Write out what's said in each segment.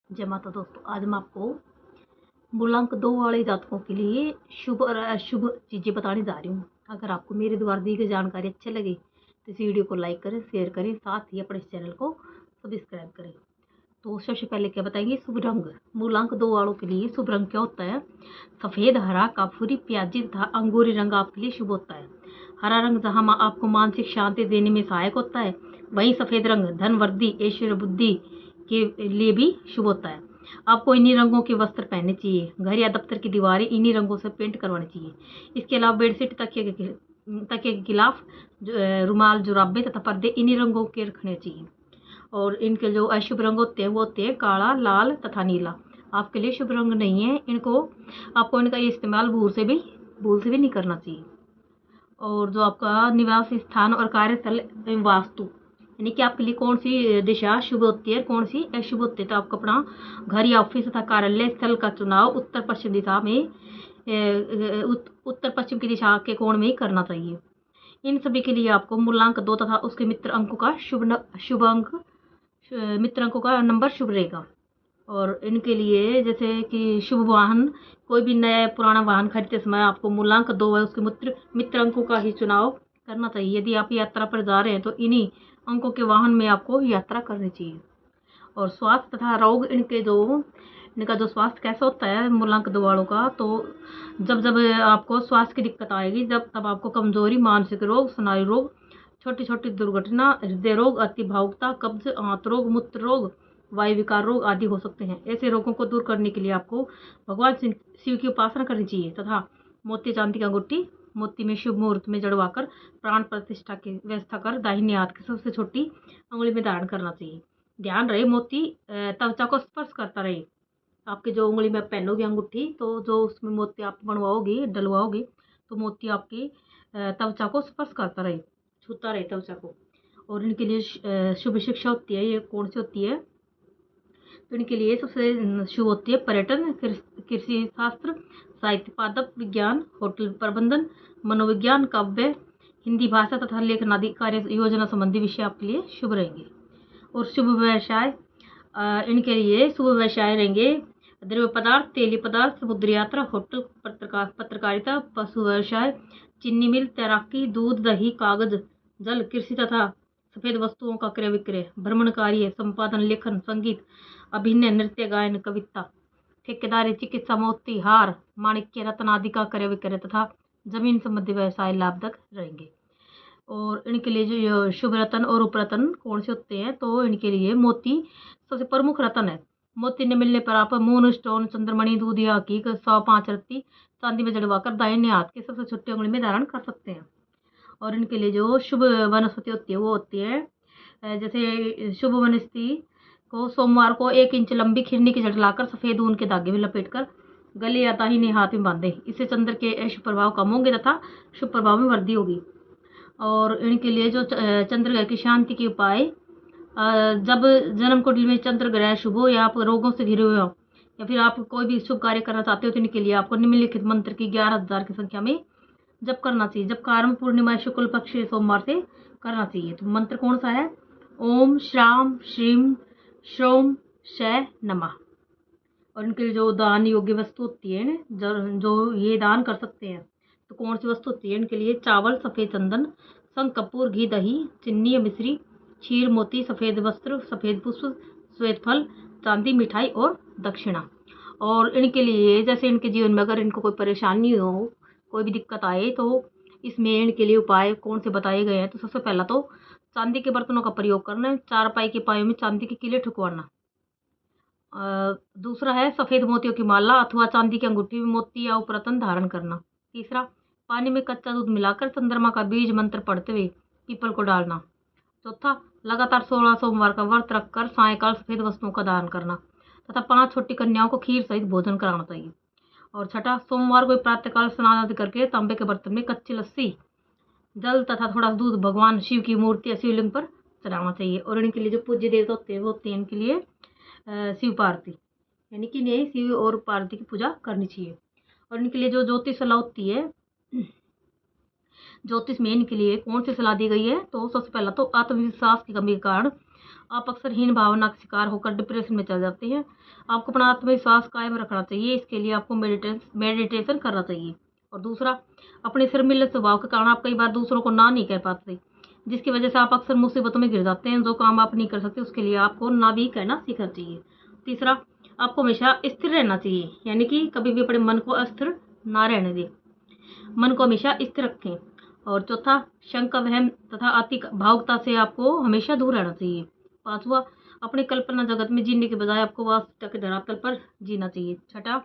जय माता दोस्तों, आज मैं आपको मूलांक 2 वाले जातकों के लिए शुभ और अशुभ चीज़ें बताने जा रही हूँ। अगर आपको मेरे द्वारा दी गई जानकारी अच्छी लगे तो इस वीडियो को लाइक करें, शेयर करें, साथ ही अपने चैनल को सब्सक्राइब करें। तो सबसे पहले क्या बताएंगे, शुभ रंग। मूलांक 2 वालों के लिए शुभ रंग क्या होता है? सफ़ेद, हरा, काफूरी, प्याजी तथा अंगूरी रंग आपके लिए शुभ होता है। हरा रंग जहाँ आपको मानसिक शांति देने में सहायक होता है, वहीं सफ़ेद रंग धन वृद्धि, ऐश्वर्य, बुद्धि के लिए भी शुभ होता है। आपको इन्हीं रंगों के वस्त्र पहनने चाहिए। घर या दफ्तर की दीवारें इन्हीं रंगों से पेंट करवानी चाहिए। इसके अलावा बेडशीट, तकिए के खिलाफ रुमाल, जुराबे तथा पर्दे इन्हीं रंगों के रखने चाहिए। और इनके जो अशुभ रंग होते हैं वो होते हैं काला, लाल तथा नीला। आपके लिए शुभ रंग नहीं है। आपको इनका इस्तेमाल भूल से भी नहीं करना चाहिए। और जो आपका निवास स्थान और कार्यस्थल वास्तु, यानी कि आपके लिए कौन सी दिशा शुभ होती है, कौन सी अशुभ होती है, तो आपको अपना घर या ऑफिस तथा कार्यालय स्थल का चुनाव उत्तर पश्चिम दिशा में उत्तर पश्चिम की दिशा के कोण में ही करना चाहिए। इन सभी के लिए आपको मूलांक 2 तथा उसके मित्र अंकों का शुभ अंक मित्र अंकों का नंबर शुभ रहेगा। और इनके लिए जैसे कि शुभ वाहन, कोई भी नया पुराना वाहन खरीदते समय आपको मूलांक 2 है उसके मित्र अंकों का ही चुनाव करना चाहिए। यदि आप यात्रा पर जा रहे हैं तो इन्हीं अंकों के वाहन में आपको यात्रा करनी चाहिए। और स्वास्थ्य तथा रोग, इनका जो स्वास्थ्य कैसा होता है मूलांक 2 वालों का, तो जब आपको स्वास्थ्य की दिक्कत आएगी, तब आपको कमजोरी, मानसिक रोग, स्नायु रोग, छोटी छोटी दुर्घटना, हृदय रोग, अति भावुकता, कब्ज, आंत रोग, मूत्र रोग, वायु विकार रोग आदि हो सकते हैं। ऐसे रोगों को दूर करने के लिए आपको भगवान शिव की उपासना करनी चाहिए तथा मोती चांदी की अंगूठी मोती में शुभ मुहूर्त में जड़वाकर प्राण प्रतिष्ठा की व्यवस्था कर दाहिने हाथ की सबसे छोटी अंगुली में धारण करना चाहिए। ध्यान रहे मोती त्वचा को स्पर्श करता रहे। आपकी जो उंगली में पहनोगे अंगूठी, तो जो उसमें मोती आप बनवाओगे, डलवाओगे, तो मोती आपकी त्वचा को स्पर्श करता रहे, छूता रहे त्वचा को। और इनके लिए शुभ शिक्षा होती है, ये कौन सी होती है? तो इनके लिए सबसे शुभ होती है पर्यटन, कृषि शास्त्र, साहित्य, पादप विज्ञान, होटल प्रबंधन, मनोविज्ञान, काव्य, हिंदी भाषा तथा लेखन आदि कार्य योजना संबंधी विषय आपके लिए शुभ रहेंगे। और शुभ व्यवसाय, इनके लिए शुभ व्यवसाय रहेंगे द्रव्य पदार्थ, तेली पदार्थ, समुद्री यात्रा, होटल, पत्रकारिता, पशु व्यवसाय, चीनी मिल, तैराकी, दूध, दही, कागज, जल, कृषि तथा सफेद वस्तुओं का क्रय विक्रय, भ्रमण कार्य, संपादन, लेखन, संगीत, अभिनय, नृत्य, गायन, कविता, ठेकेदारी, चिकित्सा, मोती, हार, माणिक्य, रत्न आदि का क्रय विक्रय तथा जमीन संबंधी व्यवसाय लाभदायक रहेंगे। और इनके लिए जो शुभ रत्न और उपरत्न कौन से होते हैं, तो इनके लिए मोती सबसे प्रमुख रत्न है। मोती न मिलने पर आप मून स्टोन, चंद्रमणि, दूध या हकीक 105 रत्ती चांदी में जड़वाकर दाहिने हाथ की सबसे छोटी उंगली में धारण कर सकते हैं। और इनके लिए जो शुभ वनस्पति होती है वो होती है जैसे शुभ वनस्पति को सोमवार को 1 इंच लंबी खिरनी की जड़ लाकर सफेद ऊन के धागे में लपेटकर गले या दाहिने हाथ में बांधे। इससे चंद्र के अशुभ प्रभाव कम होंगे तथा शुभ प्रभाव में वृद्धि होगी। और इनके लिए जो चंद्र ग्रह की शांति के उपाय, जब जन्म कुंडली में चंद्र ग्रह शुभ हो या आप रोगों से घिरे हुए हो या फिर आप कोई भी शुभ कार्य करना चाहते हो, तो इनके लिए आपको निम्नलिखित मंत्र की 11,000 की संख्या में जप करना चाहिए। जब कार्म पूर्णिमा शुक्ल पक्ष सोमवार से करना चाहिए। तो मंत्र कौन सा है? ओम श्राम श्रीम श्रोम शय नमः। और इनके लिए जो दान योग्य वस्तु होती है, जो ये दान कर सकते हैं, तो कौन सी वस्तु होती है? इनके लिए चावल, सफ़ेद चंदन, शंख, कपूर, घी, दही, चीनी या मिश्री, क्षीर, मोती, सफ़ेद वस्त्र, सफ़ेद पुष्प, श्वेत फल, चांदी, मिठाई और दक्षिणा। और इनके लिए जैसे इनके जीवन में अगर इनको कोई परेशानी हो, कोई भी दिक्कत आए, तो इसमें इनके लिए उपाय कौन से बताए गए हैं? तो सबसे पहला तो चांदी के बर्तनों का प्रयोग करना, चारपाई के पायों में चांदी के किले ठुकवाना। दूसरा है सफ़ेद मोतियों की माला अथवा चांदी की अंगूठी में मोती या उपरत्न धारण करना। तीसरा, पानी में कच्चा दूध मिलाकर चंद्रमा का बीज मंत्र पढ़ते हुए पीपल को डालना। चौथा, लगातार 16 सोमवार का व्रत रखकर सायंकाल सफ़ेद वस्तुओं का दान करना तथा 5 छोटी कन्याओं को खीर सहित भोजन कराना चाहिए। और छठा, सोमवार को प्रातःकाल स्नान आदि करके तांबे के बर्तन में कच्ची लस्सी, जल तथा थोड़ा दूध भगवान शिव की मूर्ति या शिवलिंग पर चढ़ाना चाहिए। और इनके लिए जो पूज्य देवता होते हैं वो होते हैं इनके लिए शिव पार्वती, यानी कि इन्हें शिव और पार्वती की पूजा करनी चाहिए। और इनके लिए जो ज्योतिष सलाह होती है, ज्योतिष में इनके लिए कौन सी सलाह दी गई है? तो सबसे पहला तो आत्मविश्वास की कमी के कारण आप अक्सर हीन भावना का शिकार होकर डिप्रेशन में चल जाते हैं। आपको अपना आत्मविश्वास कायम रखना चाहिए, इसके लिए आपको मेडिटेशन करना चाहिए। और दूसरा, अपने शर्मीले स्वभाव के कारण आप कई बार दूसरों को ना नहीं कह पाते, जिसकी वजह से आप अक्सर मुसीबतों में गिर जाते हैं। जो काम आप नहीं कर सकते उसके लिए आपको ना भी कहना सीखना चाहिए। तीसरा, आपको हमेशा स्थिर रहना चाहिए, यानी कि कभी भी अपने मन को अस्थिर ना रहने दें, मन को हमेशा स्थिर रखें। और चौथा, शंका वहम तथा अति भावुकता से आपको हमेशा दूर रहना चाहिए। पांचवा, अपने कल्पना जगत में जीने के बजाय आपको वास्तविकता के धरातल पर जीना चाहिए। छठा,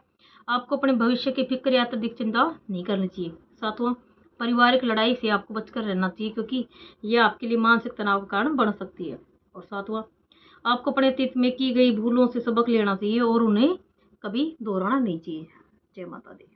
आपको अपने भविष्य की फिक्र या अत्यधिक चिंता नहीं करनी चाहिए। सातवां, पारिवारिक लड़ाई से आपको बचकर रहना चाहिए, क्योंकि यह आपके लिए मानसिक तनाव का कारण बन सकती है। और सातवां, आपको अपने अतीत में की गई भूलों से सबक लेना चाहिए और उन्हें कभी दोहराना नहीं चाहिए। जय माता दी।